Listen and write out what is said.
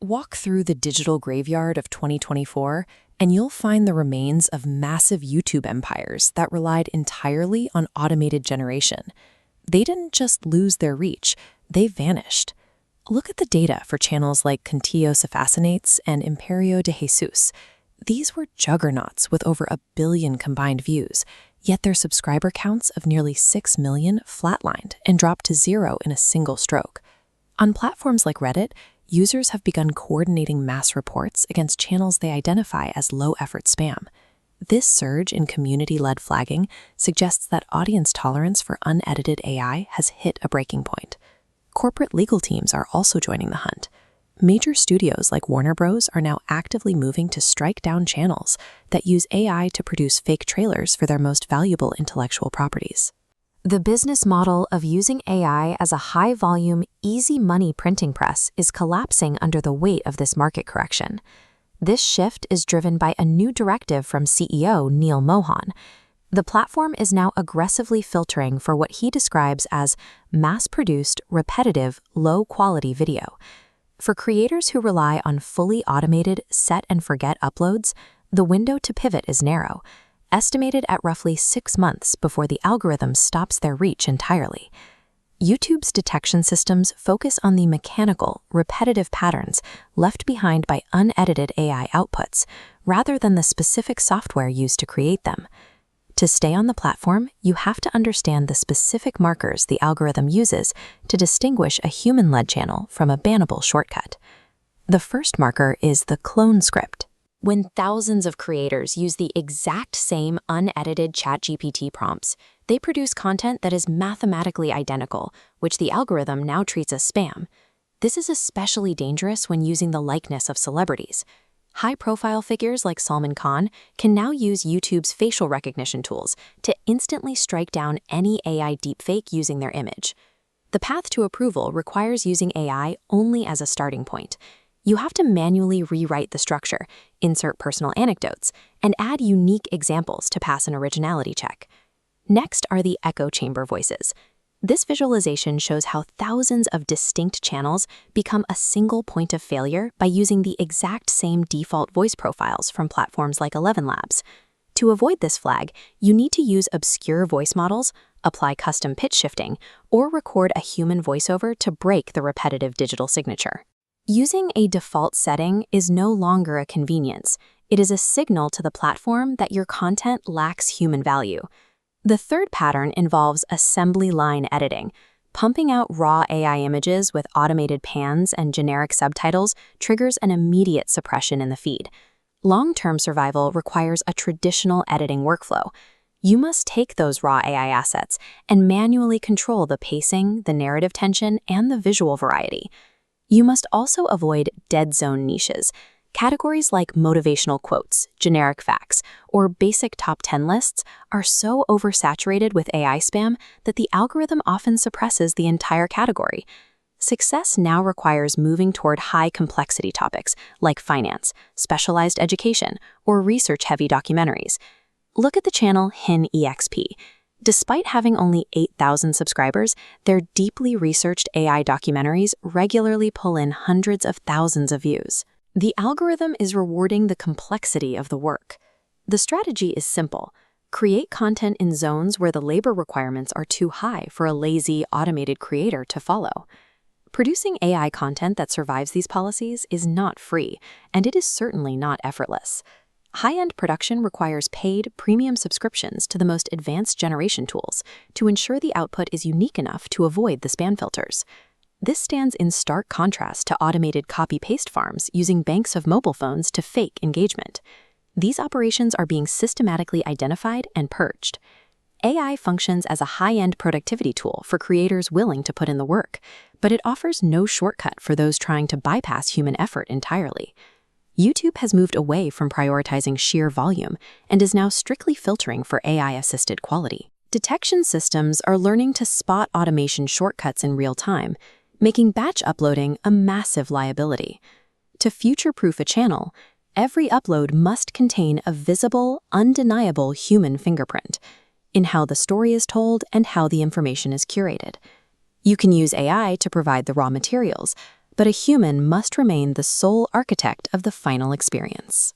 Walk through the digital graveyard of 2024, and you'll find the remains of massive YouTube empires that relied entirely on automated generation. They didn't just lose their reach, they vanished. Look at the data for channels like Contillo Se Fascinates and Imperio de Jesus. These were juggernauts with over 1 billion combined views, yet their subscriber counts of nearly 6 million flatlined and dropped to 0 in a single stroke. On platforms like Reddit, users have begun coordinating mass reports against channels they identify as low-effort spam. This surge in community-led flagging suggests that audience tolerance for unedited AI has hit a breaking point. Corporate legal teams are also joining the hunt. Major studios like Warner Bros. Are now actively moving to strike down channels that use AI to produce fake trailers for their most valuable intellectual properties. The business model of using AI as a high-volume, easy-money printing press is collapsing under the weight of this market correction. This shift is driven by a new directive from CEO Neil Mohan. The platform is now aggressively filtering for what he describes as mass-produced, repetitive, low-quality video. For creators who rely on fully automated set-and-forget uploads, the window to pivot is narrow, estimated at roughly 6 months before the algorithm stops their reach entirely. YouTube's detection systems focus on the mechanical, repetitive patterns left behind by unedited AI outputs, rather than the specific software used to create them. To stay on the platform, you have to understand the specific markers the algorithm uses to distinguish a human-led channel from a bannable shortcut. The first marker is the clone script. When thousands of creators use the exact same unedited ChatGPT prompts, they produce content that is mathematically identical, which the algorithm now treats as spam. This is especially dangerous when using the likeness of celebrities. High-profile figures like Salman Khan can now use YouTube's facial recognition tools to instantly strike down any AI deepfake using their image. The path to approval requires using AI only as a starting point. You have to manually rewrite the structure, insert personal anecdotes, and add unique examples to pass an originality check. Next are the echo chamber voices. This visualization shows how thousands of distinct channels become a single point of failure by using the exact same default voice profiles from platforms like 11 Labs. To avoid this flag, you need to use obscure voice models, apply custom pitch shifting, or record a human voiceover to break the repetitive digital signature. Using a default setting is no longer a convenience. It is a signal to the platform that your content lacks human value. The third pattern involves assembly line editing. Pumping out raw AI images with automated pans and generic subtitles triggers an immediate suppression in the feed. Long-term survival requires a traditional editing workflow. You must take those raw AI assets and manually control the pacing, the narrative tension, and the visual variety. You must also avoid dead zone niches. Categories like motivational quotes, generic facts, or basic top 10 lists are so oversaturated with AI spam that the algorithm often suppresses the entire category. Success now requires moving toward high-complexity topics like finance, specialized education, or research-heavy documentaries. Look at the channel HinEXP. Despite having only 8,000 subscribers, their deeply researched AI documentaries regularly pull in hundreds of thousands of views. The algorithm is rewarding the complexity of the work. The strategy is simple. Create content in zones where the labor requirements are too high for a lazy, automated creator to follow. Producing AI content that survives these policies is not free, and it is certainly not effortless. High-end production requires paid, premium subscriptions to the most advanced generation tools to ensure the output is unique enough to avoid the spam filters. This stands in stark contrast to automated copy-paste farms using banks of mobile phones to fake engagement. These operations are being systematically identified and purged. AI functions as a high-end productivity tool for creators willing to put in the work, but it offers no shortcut for those trying to bypass human effort entirely. YouTube has moved away from prioritizing sheer volume and is now strictly filtering for AI-assisted quality. Detection systems are learning to spot automation shortcuts in real time, making batch uploading a massive liability. To future-proof a channel, every upload must contain a visible, undeniable human fingerprint in how the story is told and how the information is curated. You can use AI to provide the raw materials, but a human must remain the sole architect of the final experience.